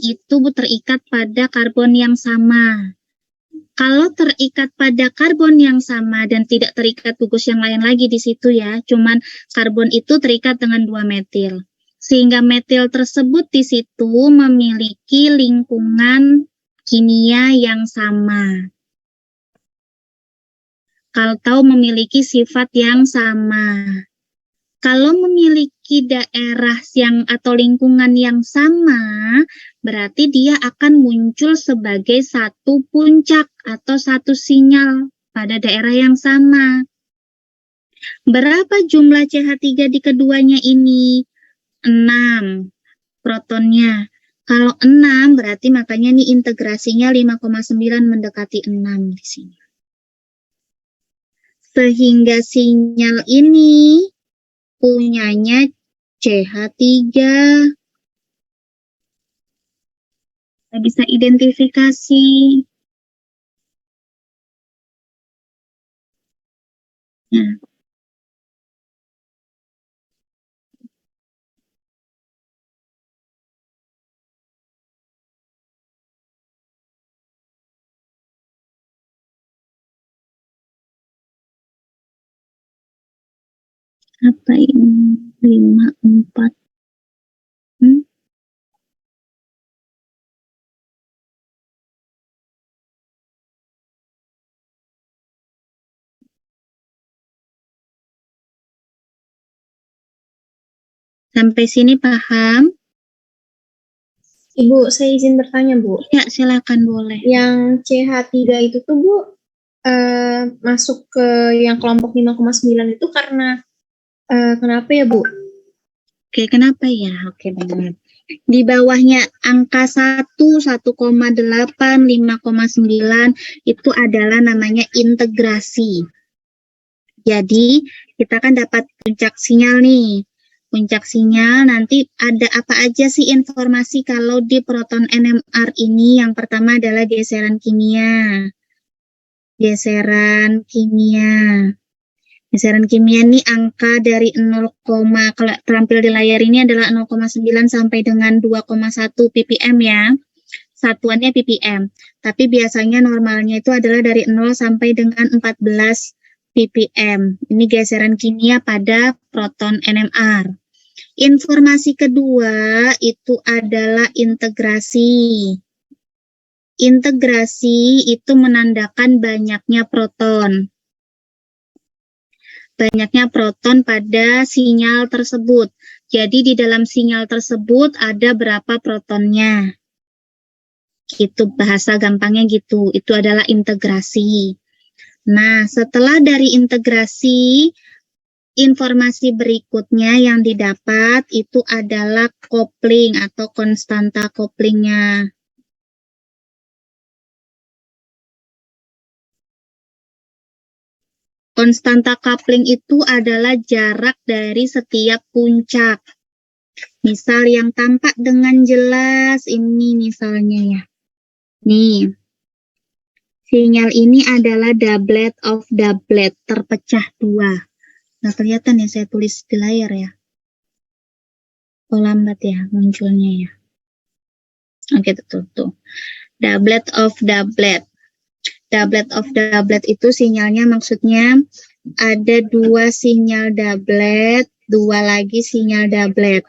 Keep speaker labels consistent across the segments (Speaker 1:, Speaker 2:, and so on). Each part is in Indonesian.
Speaker 1: itu terikat pada karbon yang sama. Kalau terikat pada karbon yang sama dan tidak terikat gugus yang lain lagi di situ ya, cuman karbon itu terikat dengan 2 metil. Sehingga metil tersebut di situ memiliki lingkungan kimia yang sama. Kalau memiliki sifat yang sama. Kalau memiliki daerah yang atau lingkungan yang sama, berarti dia akan muncul sebagai satu puncak atau satu sinyal pada daerah yang sama. Berapa jumlah CH3 di keduanya ini? 6 protonnya. Kalau 6 berarti makanya nih integrasinya 5,9 mendekati 6 di sini. Sehingga sinyal ini punyanya CH3. Kita bisa identifikasi. Nah. Apa ini? 5, 4. Sampai sini paham?
Speaker 2: Ibu, saya izin bertanya, Bu.
Speaker 1: Ya, silakan boleh.
Speaker 2: Yang CH3 itu tuh, Bu, masuk ke yang kelompok 5,9 itu karena kenapa ya, Bu?
Speaker 1: Oke, kenapa ya? Oke, benar. Di bawahnya angka 1, 1,8, 5,9 itu adalah namanya integrasi. Jadi, kita kan dapat puncak sinyal nih. Puncak sinyal nanti ada apa aja sih informasi kalau di proton NMR ini? Yang pertama adalah geseran kimia. Geseran kimia. Geseran kimia ini angka dari 0, kalau terampil di layar ini adalah 0,9 sampai dengan 2,1 ppm ya. Satuannya ppm. Tapi biasanya normalnya itu adalah dari 0 sampai dengan 14 ppm. Ini geseran kimia pada proton NMR. Informasi kedua itu adalah integrasi. Integrasi itu menandakan banyaknya proton. Banyaknya proton pada sinyal tersebut. Jadi di dalam sinyal tersebut ada berapa protonnya. Gitu, bahasa gampangnya gitu. Itu adalah integrasi. Nah, setelah dari integrasi, informasi berikutnya yang didapat itu adalah kopling atau konstanta koplingnya. Konstanta coupling itu adalah jarak dari setiap puncak. Misal yang tampak dengan jelas ini misalnya ya. Nih, sinyal ini adalah doublet of doublet, terpecah 2. Nah, kelihatan ya saya tulis di layar ya. Oh, lambat ya munculnya ya. Oke, tuh. Doublet of doublet. Doublet of doublet itu sinyalnya maksudnya ada 2 sinyal doublet, 2 lagi sinyal doublet.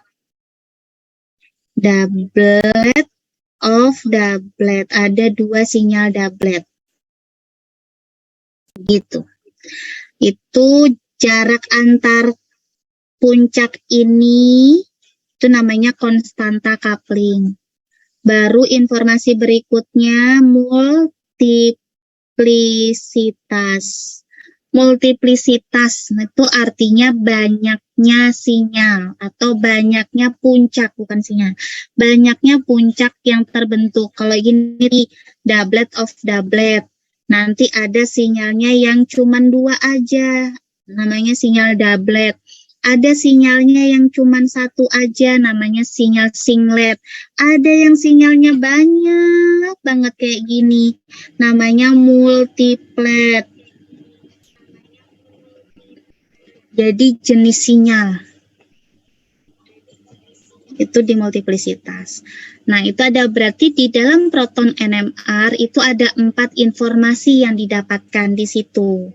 Speaker 1: Doublet of doublet, ada 2 sinyal doublet. Gitu. Itu jarak antar puncak ini itu namanya konstanta coupling. Baru informasi berikutnya multiplisitas. Multiplisitas itu artinya banyaknya sinyal atau banyaknya puncak, bukan sinyal. Banyaknya puncak yang terbentuk. Kalau ini doublet of doublet, nanti ada sinyalnya yang cuma 2 aja, namanya sinyal doublet. Ada sinyalnya yang cuma 1 aja, namanya sinyal singlet. Ada yang sinyalnya banyak banget kayak gini, namanya multiplet. Jadi jenis sinyal. Itu dimultiplisitas. Nah, itu ada berarti di dalam proton NMR itu ada 4 informasi yang didapatkan di situ.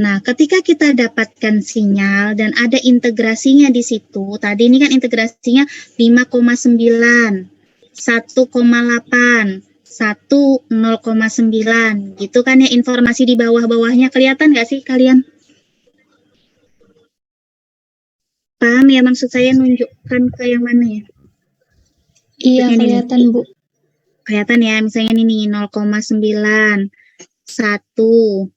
Speaker 1: Nah, ketika kita dapatkan sinyal dan ada integrasinya di situ, tadi ini kan integrasinya 5,9, 1,8, 1, 0,9, gitu kan ya informasi di bawah-bawahnya. Kelihatan nggak sih kalian? Paham ya maksud saya nunjukkan ke yang mana ya?
Speaker 2: Iya,
Speaker 1: Maksudnya
Speaker 2: kelihatan, Bu.
Speaker 1: Kelihatan ya, misalnya ini 0,9, 1,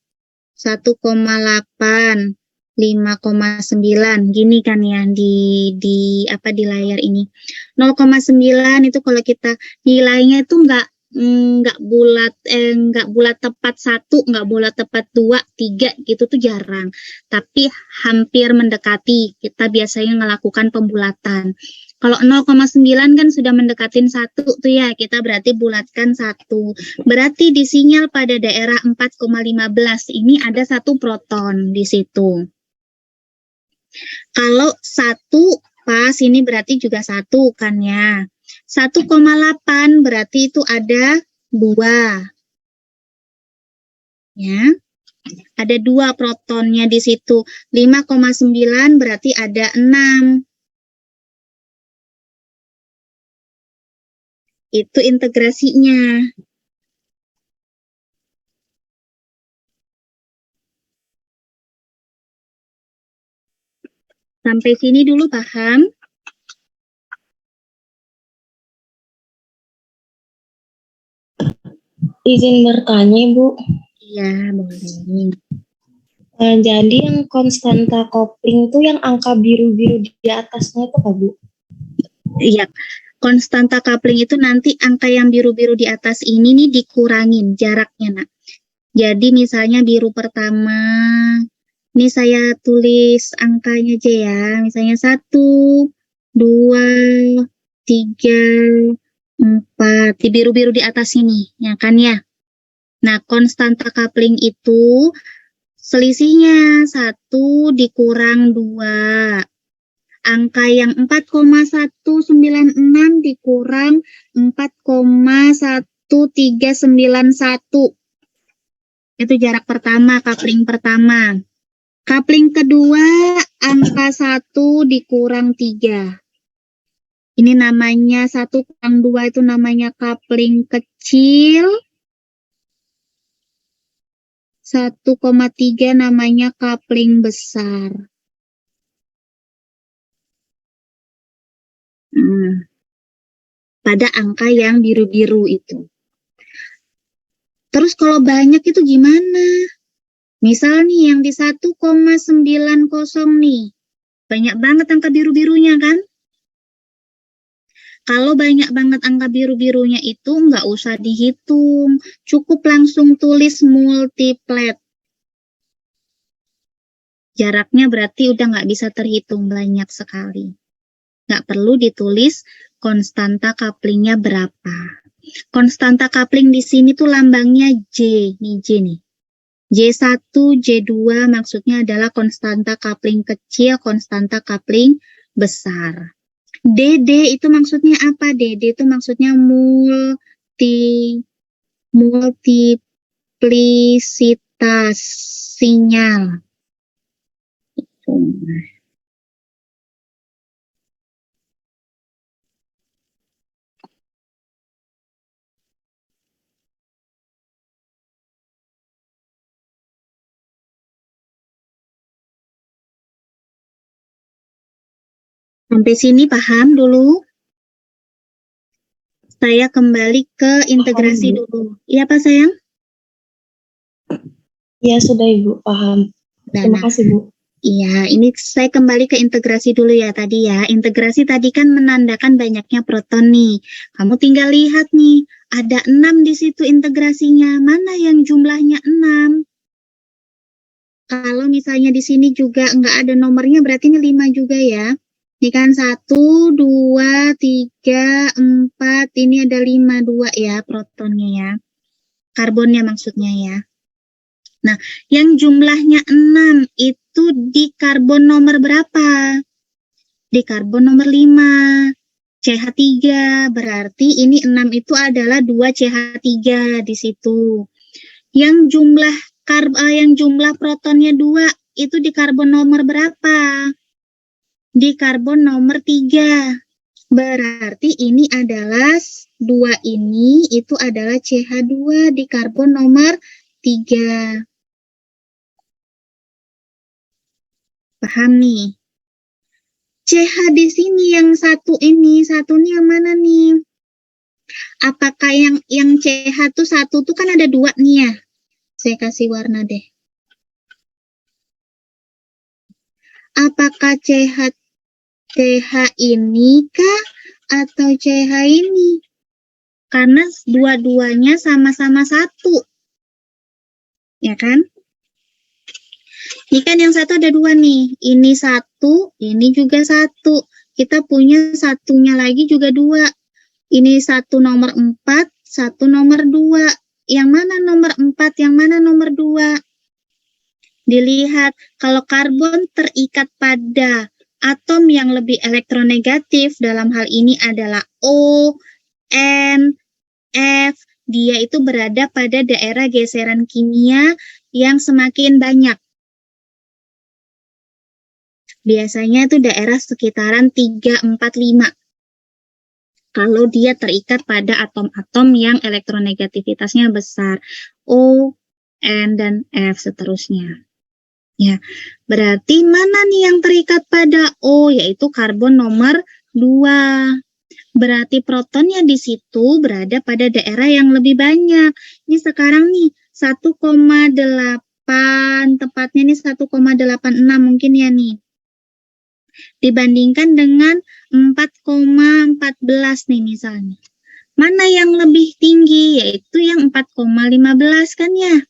Speaker 1: 1,8, 5,9, gini kan ya di layar ini. 0,9 itu kalau kita nilainya itu nggak bulat tepat 1, nggak bulat tepat 2, 3 gitu tuh jarang. Tapi hampir mendekati. Kita biasanya melakukan pembulatan. Kalau 0,9 kan sudah mendekatin 1 tuh ya, kita berarti bulatkan 1. Berarti di sinyal pada daerah 4,15 ini ada 1 proton di situ. Kalau 1 pas ini berarti juga 1 kan ya. 1,8 berarti itu ada 2. Ya. Ada 2 protonnya di situ. 5,9 berarti ada 6. Itu integrasinya. Sampai sini dulu paham?
Speaker 2: Izin bertanya, Ibu.
Speaker 1: Iya, boleh.
Speaker 2: Jadi yang konstanta kopling itu yang angka biru-biru di atasnya itu apa, Bu?
Speaker 1: Iya, konstanta coupling itu nanti angka yang biru-biru di atas ini nih dikurangin jaraknya, Nak. Jadi misalnya biru pertama, ini saya tulis angkanya aja ya, misalnya 1, 2, 3, 4, di biru-biru di atas ini, ya kan ya. Nah, konstanta coupling itu selisihnya 1 dikurang 2. Angka yang 4,196 dikurang 4,1391. Itu jarak pertama, coupling pertama. Coupling kedua, angka 1 dikurang 3. Ini namanya 1 kurang 2 itu namanya coupling kecil. 1,3 namanya coupling besar. Pada angka yang biru-biru itu. Terus kalau banyak itu gimana? Misal nih yang di 1,90 nih. Banyak banget angka biru-birunya kan? Kalau banyak banget angka biru-birunya itu nggak usah dihitung. Cukup langsung tulis multiplet. Jaraknya berarti udah nggak bisa terhitung banyak sekali. Nggak perlu ditulis konstanta couplingnya berapa. Konstanta coupling di sini tuh lambangnya J, nih J nih. J1, J2 maksudnya adalah konstanta coupling kecil, konstanta coupling besar. DD itu maksudnya apa? DD itu maksudnya multiplisitas sinyal. Sampai sini paham dulu? Saya kembali ke integrasi dulu. Iya Pak sayang?
Speaker 2: Iya, sudah Ibu, paham. Terima kasih, Bu.
Speaker 1: Iya, ini saya kembali ke integrasi dulu ya tadi ya. Integrasi tadi kan menandakan banyaknya proton nih. Kamu tinggal lihat nih, ada 6 di situ integrasinya. Mana yang jumlahnya 6? Kalau misalnya di sini juga nggak ada nomornya, berarti ini 5 juga ya. Ini kan 1, 2, 3, 4, ini ada 5, 2 ya protonnya ya. Karbonnya maksudnya ya. Nah, yang jumlahnya 6 itu di karbon nomor berapa? Di karbon nomor 5. CH3, berarti ini 6 itu adalah 2 CH3 di situ. Yang jumlah protonnya 2 itu di karbon nomor berapa? Di karbon nomor 3. Berarti ini adalah 2 ini itu adalah CH2 di karbon nomor 3. Paham nih? CH di sini yang satu ini yang mana nih? Apakah yang CH tuh satu tuh kan ada 2 nih ya? Saya kasih warna deh. Apakah CH ini kah atau CH ini? Karena dua-duanya sama-sama satu. Ya kan? Ini kan yang satu ada 2 nih. Ini 1, ini juga 1. Kita punya satunya lagi juga 2. Ini 1 nomor 4, 1 nomor 2. Yang mana nomor 4, yang mana nomor 2? Dilihat, kalau karbon terikat pada atom yang lebih elektronegatif, dalam hal ini adalah O, N, F, dia itu berada pada daerah geseran kimia yang semakin banyak. Biasanya itu daerah sekitaran 3, 4, 5. Kalau dia terikat pada atom-atom yang elektronegativitasnya besar. O, N, dan F seterusnya. Ya, berarti mana nih yang terikat pada O, yaitu karbon nomor 2. Berarti protonnya di situ berada pada daerah yang lebih banyak. Ini sekarang nih 1,8, tepatnya nih 1,86 mungkin ya nih. Dibandingkan dengan 4,14 nih misalnya. Mana yang lebih tinggi? Yaitu yang 4,15 kan ya.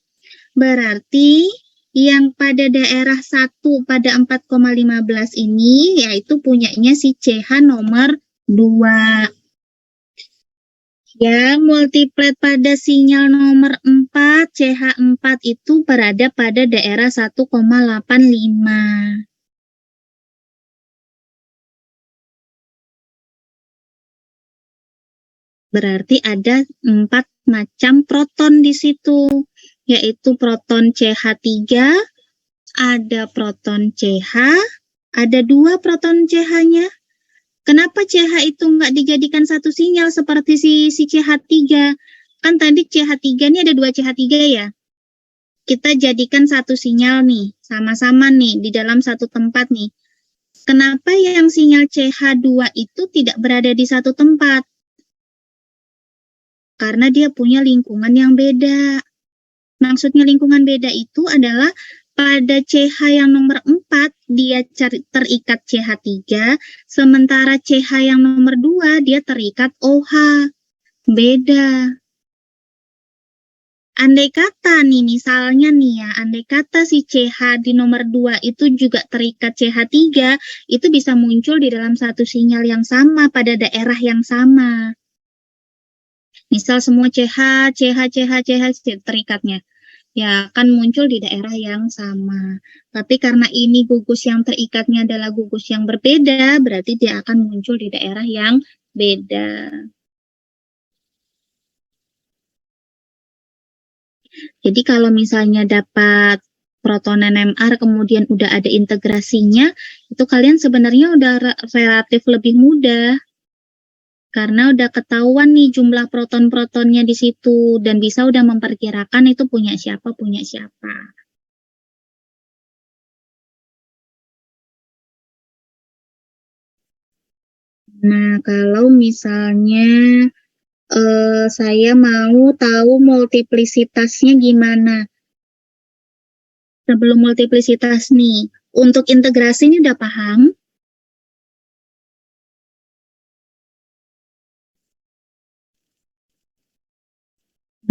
Speaker 1: Berarti yang pada daerah 1 pada 4,15 ini yaitu punyanya si CH nomor 2. Ya, multiplet pada sinyal nomor 4, CH4 itu berada pada daerah 1,85. Berarti ada 4 macam proton di situ, yaitu proton CH3, ada proton CH, ada 2 proton CH-nya. Kenapa CH itu nggak dijadikan satu sinyal seperti si CH3? Kan tadi CH3 ini ada 2 CH3 ya. Kita jadikan satu sinyal nih, sama-sama nih di dalam satu tempat nih. Kenapa yang sinyal CH2 itu tidak berada di satu tempat? Karena dia punya lingkungan yang beda. Maksudnya lingkungan beda itu adalah pada CH yang nomor 4, dia terikat CH3, sementara CH yang nomor 2, dia terikat OH. Beda. Andai kata nih, misalnya nih ya, andai kata si CH di nomor 2 itu juga terikat CH3, itu bisa muncul di dalam satu sinyal yang sama pada daerah yang sama. Misal semua CH terikatnya. Ya, akan muncul di daerah yang sama. Tapi karena ini gugus yang terikatnya adalah gugus yang berbeda, berarti dia akan muncul di daerah yang beda. Jadi kalau misalnya dapat proton NMR kemudian udah ada integrasinya, itu kalian sebenarnya udah relatif lebih mudah. Karena udah ketahuan nih jumlah proton-protonnya di situ dan bisa udah memperkirakan itu punya siapa. Nah, kalau misalnya saya mau tahu multiplisitasnya gimana. Sebelum multiplisitas nih, untuk integrasi ini udah paham?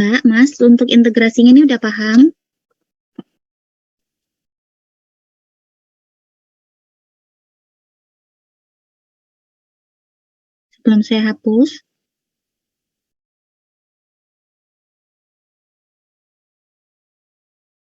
Speaker 1: Mbak, Mas, untuk integrasinya ini udah paham? Sebelum saya hapus.